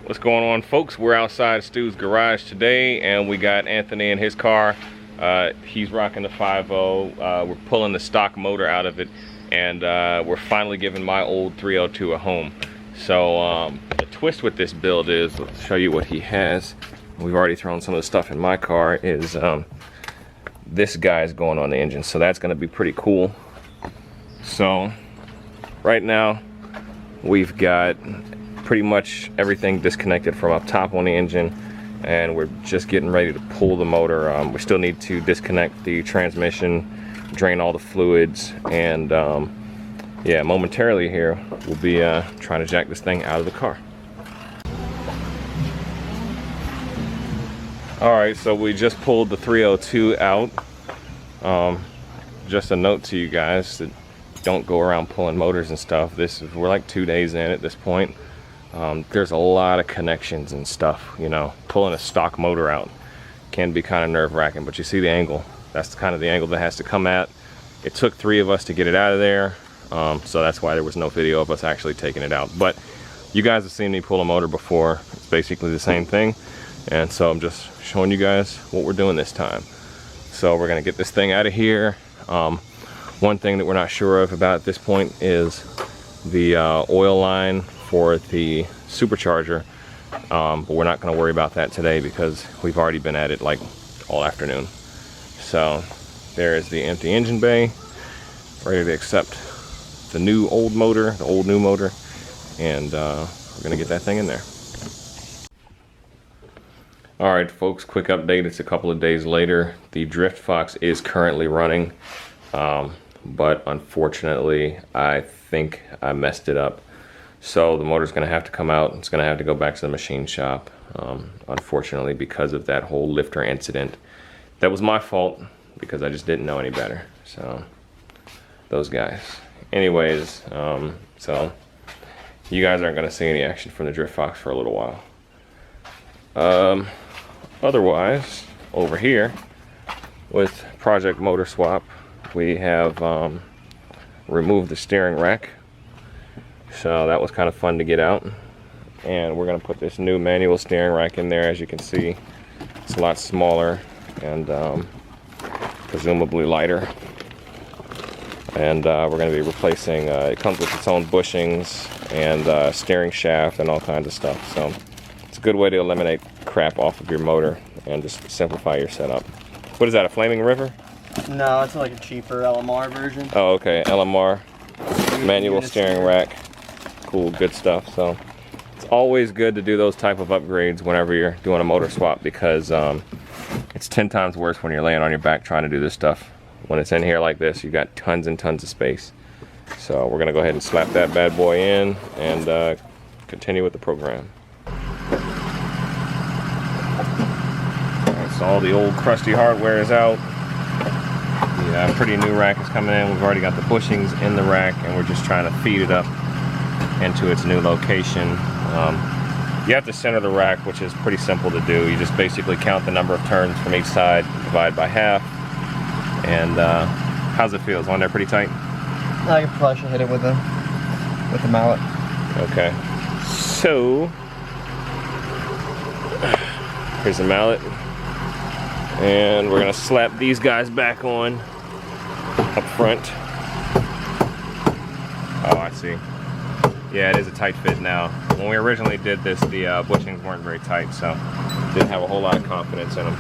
What's going on, folks? We're outside Stu's garage today, and we got Anthony in his car. He's rocking the 5.0. We're pulling the stock motor out of it, and we're finally giving my old 302 a home. So the twist with this build is, let's show you what he has. We've already thrown some of the stuff in my car. Is this guy's going on the engine, so that's going to be pretty cool. So right now we've got pretty much everything disconnected from up top on the engine, and we're just getting ready to pull the motor. We still need to disconnect the transmission, drain all the fluids, and yeah, momentarily here we'll be trying to jack this thing out of the car. Alright, so we just pulled the 302 out. Just a note to you guys that don't go around pulling motors and stuff. We're like 2 days in at this point. There's a lot of connections and stuff, you know. Pulling a stock motor out can be kind of nerve-wracking, but you see the angle. That's kind of the angle that has to come at. It took 3 of us to get it out of there, so that's why there was no video of us actually taking it out. But you guys have seen me pull a motor before. It's basically the same thing, and so I'm just showing you guys what we're doing this time. So we're gonna get this thing out of here. One thing that we're not sure of about at this point is the oil line for the supercharger, but we're not going to worry about that today because we've already been at it like all afternoon. So there is the empty engine bay, ready to accept the new old motor, the old new motor, and we're going to get that thing in there. Alright folks, quick update. It's a couple of days later. The Drift Fox is currently running, but unfortunately I think I messed it up. So the motor's going to have to come out. It's going to have to go back to the machine shop, unfortunately, because of that whole lifter incident. That was my fault because I just didn't know any better. So those guys. Anyways, so you guys aren't going to see any action from the Drift Fox for a little while. Otherwise, over here with Project Motor Swap, we have removed the steering rack. So that was kind of fun to get out, and we're going to put this new manual steering rack in there. As you can see, it's a lot smaller and presumably lighter, and we're going to be replacing it comes with its own bushings and steering shaft and all kinds of stuff. So it's a good way to eliminate crap off of your motor and just simplify your setup. What is that, a Flaming River? No, it's like a cheaper LMR version. Oh, okay, LMR manual steering rack. Cool, good stuff. So it's always good to do those type of upgrades whenever you're doing a motor swap, because it's 10 times worse when you're laying on your back trying to do this stuff. When it's in here like this, you've got tons and tons of space. So we're gonna go ahead and slap that bad boy in and continue with the program. Alright, so all the old crusty hardware is out. The pretty new rack is coming in. We've already got the bushings in the rack, and we're just trying to feed it up into its new location. You have to center the rack, which is pretty simple to do. You just basically count the number of turns from each side, divide by half, and how's it feel? Is one there pretty tight? I probably should hit it with the mallet. Okay, so here's the mallet, and we're gonna slap these guys back on up front. Oh, I see. Yeah, it is a tight fit now. When we originally did this, the bushings weren't very tight, so didn't have a whole lot of confidence in them.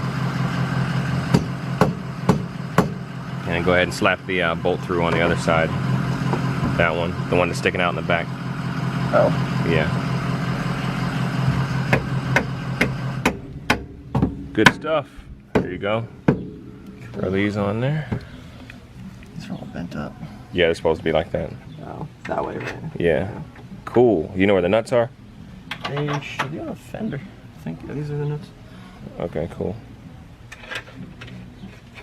And go ahead and slap the bolt through on the other side. That one, the one that's sticking out in the back. Oh. Yeah. Good stuff. There you go. Throw these on there. These are all bent up. Yeah, they're supposed to be like that. Oh, that way, right? Yeah. Cool. You know where the nuts are? They should be on a fender. I think these are the nuts. Okay, cool.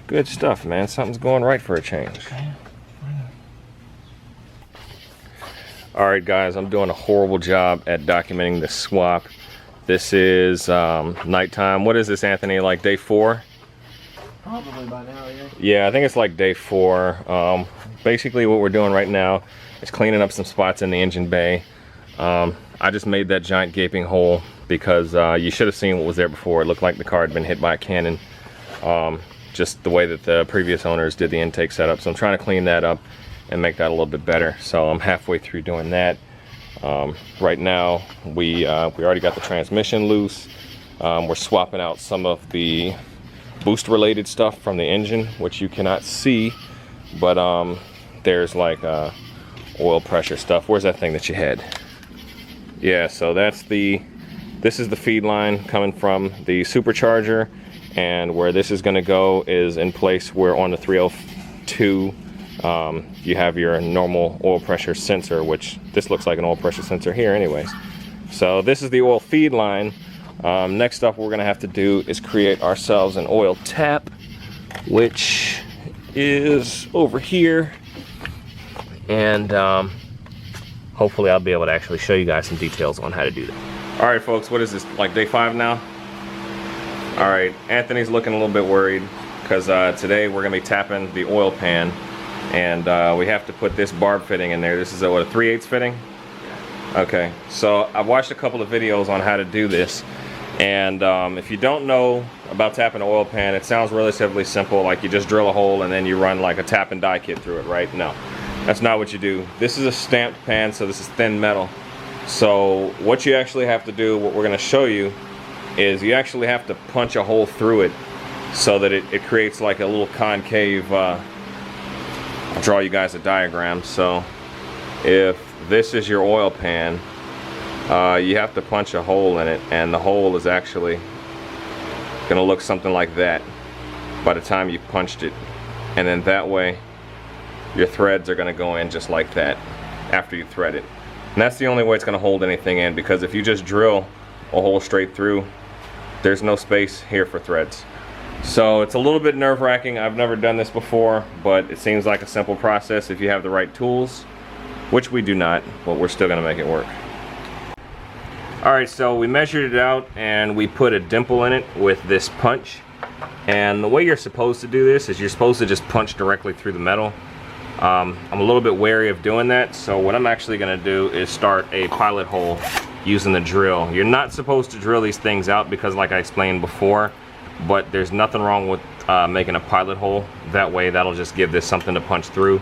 Good stuff, man. Something's going right for a change. Okay. Alright guys, I'm doing a horrible job at documenting the swap. This is nighttime. What is this, Anthony? Like day 4? Probably by now, yeah. Yeah, I think it's like day 4. Basically what we're doing right now is cleaning up some spots in the engine bay. I just made that giant gaping hole because you should have seen what was there before. It looked like the car had been hit by a cannon. Just the way that the previous owners did the intake setup. So I'm trying to clean that up and make that a little bit better. So I'm halfway through doing that. Right now, we already got the transmission loose. We're swapping out some of the boost related stuff from the engine, which you cannot see, but there's like oil pressure stuff. Where's that thing that you had? Yeah, so this is the feed line coming from the supercharger, and where this is going to go is in place where on the 302 you have your normal oil pressure sensor, which this looks like an oil pressure sensor here anyways. So this is the oil feed line. Next up, what we're going to have to do is create ourselves an oil tap, which is over here, and hopefully I'll be able to actually show you guys some details on how to do that. All right, folks, what is this, like day 5 now? All right, Anthony's looking a little bit worried because today we're going to be tapping the oil pan, and we have to put this barb fitting in there. This is a 3/8 fitting? Okay, so I've watched a couple of videos on how to do this, and if you don't know about tapping an oil pan, it sounds relatively simple, like you just drill a hole and then you run like a tap and die kit through it, right? No, that's not what you do. This is a stamped pan, so this is thin metal. So what you actually have to do, what we're going to show you, is you actually have to punch a hole through it so that it creates like a little concave, I'll draw you guys a diagram. So if this is your oil pan, you have to punch a hole in it, and the hole is actually gonna look something like that by the time you punched it, and then that way your threads are gonna go in just like that after you thread it. And that's the only way it's gonna hold anything in, because if you just drill a hole straight through, there's no space here for threads. So it's a little bit nerve-wracking. I've never done this before, but it seems like a simple process if you have the right tools, which we do not, but we're still gonna make it work. All right, so we measured it out and we put a dimple in it with this punch. And the way you're supposed to do this is you're supposed to just punch directly through the metal. I'm a little bit wary of doing that, so what I'm actually gonna do is start a pilot hole using the drill. You're not supposed to drill these things out because, like I explained before, but there's nothing wrong with making a pilot hole. That way that'll just give this something to punch through.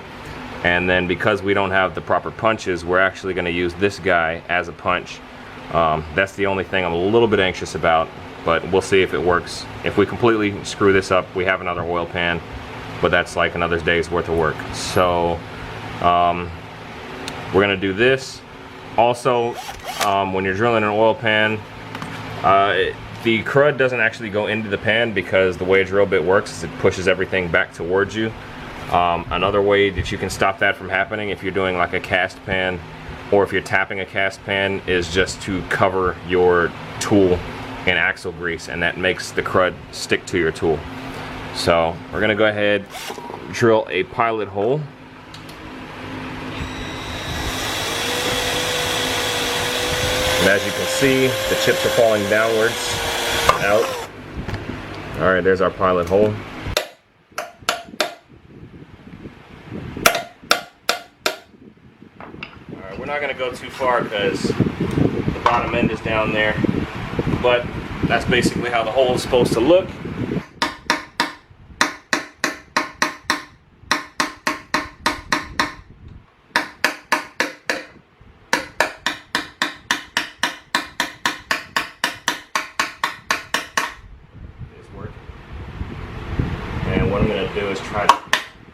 And then because we don't have the proper punches, we're actually gonna use this guy as a punch. That's the only thing I'm a little bit anxious about, but we'll see if it works. If we completely screw this up, we have another oil pan, but that's like another day's worth of work. So we're gonna do this. Also, when you're drilling an oil pan, the crud doesn't actually go into the pan because the way a drill bit works is it pushes everything back towards you. Another way that you can stop that from happening if you're doing like a cast pan, or if you're tapping a cast pan, is just to cover your tool in axle grease, and that makes the crud stick to your tool. So we're gonna go ahead, drill a pilot hole. And as you can see, the chips are falling downwards, out. All right, there's our pilot hole. We're not going to go too far because the bottom end is down there, but that's basically how the hole is supposed to look. It's working. And what I'm going to do is try to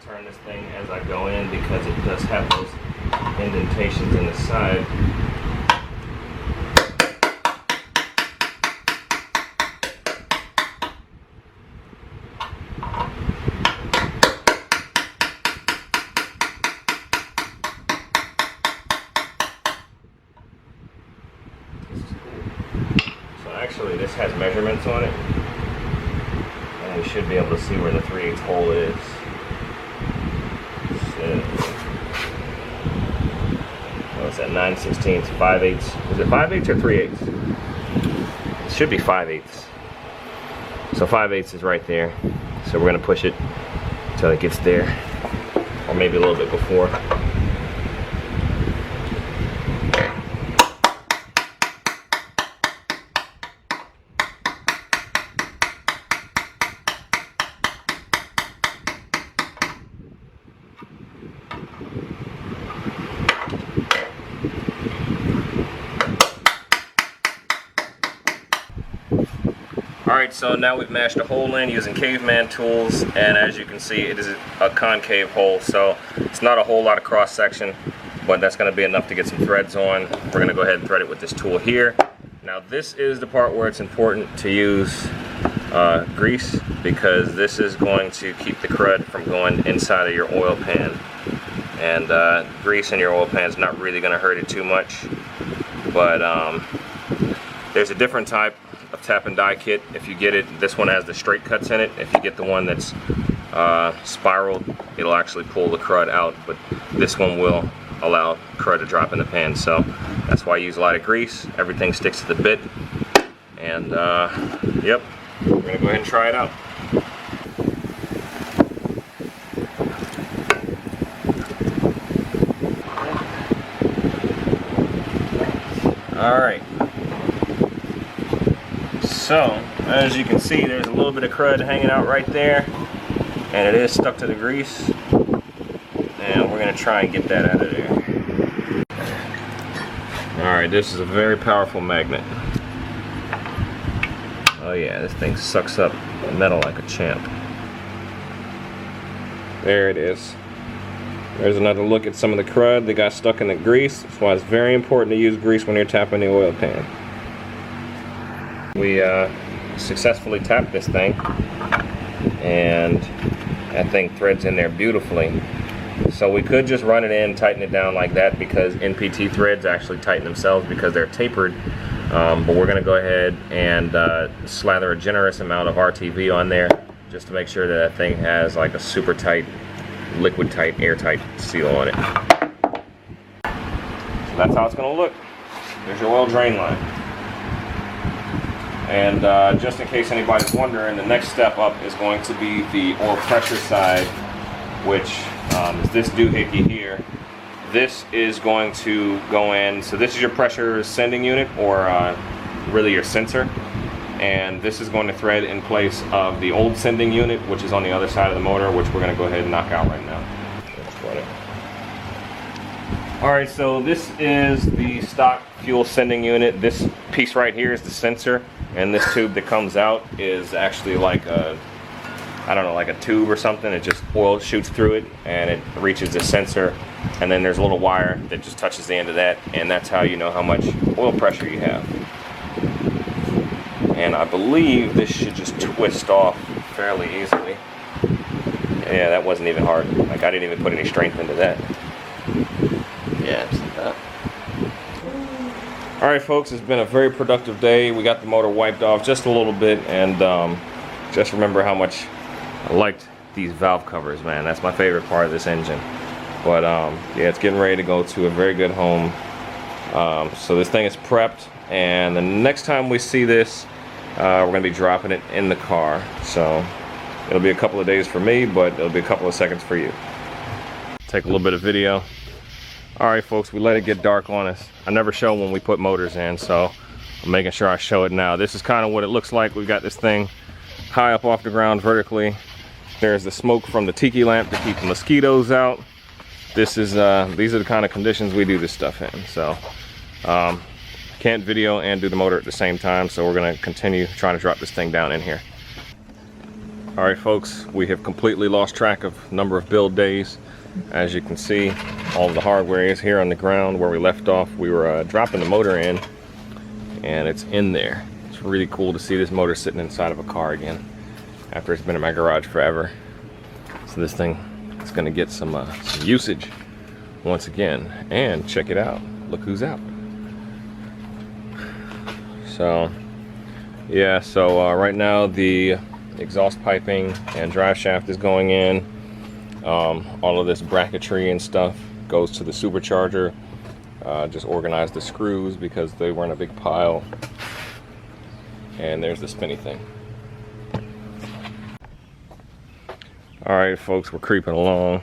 turn this thing as I go in, because it does have those indentations in the side. This is cool. So actually this has measurements on it, and we should be able to see where the 3/8 hole is. What's that, 9/16, 5/8? Is it 5/8 or 3/8? It should be 5/8. So 5/8 is right there. So we're gonna push it until it gets there, or maybe a little bit before. Alright, so now we've mashed a hole in using caveman tools, and as you can see, it is a concave hole, so it's not a whole lot of cross section, but that's going to be enough to get some threads on. We're going to go ahead and thread it with this tool here. Now this is the part where it's important to use grease, because this is going to keep the crud from going inside of your oil pan. And grease in your oil pan is not really going to hurt it too much, but there's a different type of tap and die kit. If you get it, this one has the straight cuts in it. If you get the one that's spiraled, it'll actually pull the crud out, but this one will allow crud to drop in the pan. So that's why I use a lot of grease. Everything sticks to the bit, and yep, we're gonna go ahead and try it out. All right, so as you can see, there's a little bit of crud hanging out right there, and it is stuck to the grease, and we're gonna try and get that out of there. All right, this is a very powerful magnet. Oh yeah, this thing sucks up metal like a champ. There it is. There's another look at some of the crud that got stuck in the grease. That's why it's very important to use grease when you're tapping the oil pan. We successfully tapped this thing, and that thing threads in there beautifully. So we could just run it in, tighten it down like that, because NPT threads actually tighten themselves because they're tapered. But we're going to go ahead and slather a generous amount of RTV on there, just to make sure that that thing has like a super tight, liquid tight, airtight seal on it. So that's how it's going to look. There's your oil drain line. And just in case anybody's wondering, the next step up is going to be the oil pressure side, which is this doohickey here. This is going to go in, so this is your pressure sending unit, or really your sensor. And this is going to thread in place of the old sending unit, which is on the other side of the motor, which we're going to go ahead and knock out right now. Let's run it. Alright, so this is the stock fuel sending unit. This piece right here is the sensor, and this tube that comes out is actually like a, I don't know, like a tube or something. It just oil shoots through it and it reaches the sensor, and then there's a little wire that just touches the end of that, and that's how you know how much oil pressure you have. And I believe this should just twist off fairly easily. Yeah, that wasn't even hard. Like, I didn't even put any strength into that. Yeah, just like that. Alright folks, it's been a very productive day. We got the motor wiped off just a little bit, and just remember how much I liked these valve covers, man. That's my favorite part of this engine. But yeah, it's getting ready to go to a very good home. So this thing is prepped, and the next time we see this, we're going to be dropping it in the car. So it'll be a couple of days for me, but it'll be a couple of seconds for you. Take a little bit of video. Alright folks, we let it get dark on us. I never show when we put motors in, so I'm making sure I show it now. This is kind of what it looks like. We've got this thing high up off the ground vertically. There's the smoke from the tiki lamp to keep the mosquitoes out. This is these are the kind of conditions we do this stuff in. So can't video and do the motor at the same time, so we're going to continue trying to drop this thing down in here. Alright folks, we have completely lost track of number of build days. As you can see, all of the hardware is here on the ground where we left off. We were dropping the motor in, and it's in there. It's really cool to see this motor sitting inside of a car again after it's been in my garage forever. So this thing is going to get some usage once again. And check it out, look who's out. So yeah, so right now the exhaust piping and drive shaft is going in. All of this bracketry and stuff goes to the supercharger. Just organized the screws because they were in a big pile. And there's the spinny thing. Alright folks, we're creeping along.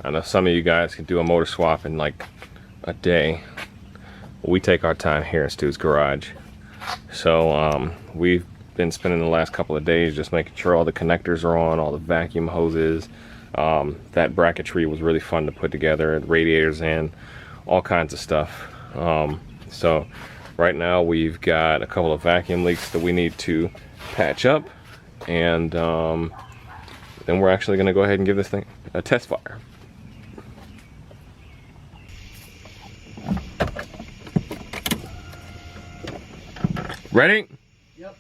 I know some of you guys can do a motor swap in like a day. We take our time here in Stu's garage. So we've been spending the last couple of days just making sure all the connectors are on, all the vacuum hoses. That bracketry was really fun to put together, radiators in, all kinds of stuff. So Right now we've got a couple of vacuum leaks that we need to patch up, and then we're actually going to go ahead and give this thing a test fire. Ready? Yep.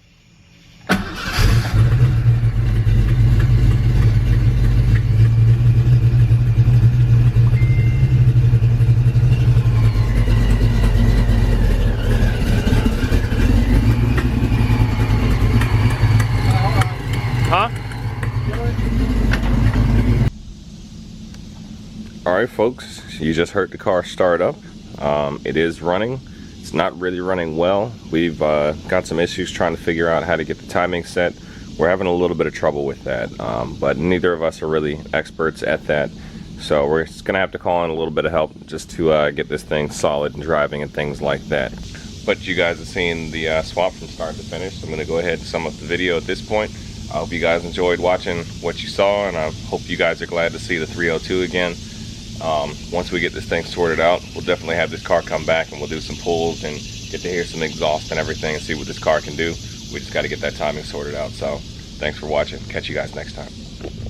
Huh? Alright folks, you just heard the car start up. It is running. It's not really running well. We've got some issues trying to figure out how to get the timing set. We're having a little bit of trouble with that, but neither of us are really experts at that. So we're just gonna have to call in a little bit of help just to get this thing solid and driving and things like that. But you guys have seen the swap from start to finish. So I'm gonna go ahead and sum up the video at this point. I hope you guys enjoyed watching what you saw, and I hope you guys are glad to see the 302 again. Once we get this thing sorted out, we'll definitely have this car come back and we'll do some pulls and get to hear some exhaust and everything and see what this car can do. We just got to get that timing sorted out. So thanks for watching. Catch you guys next time.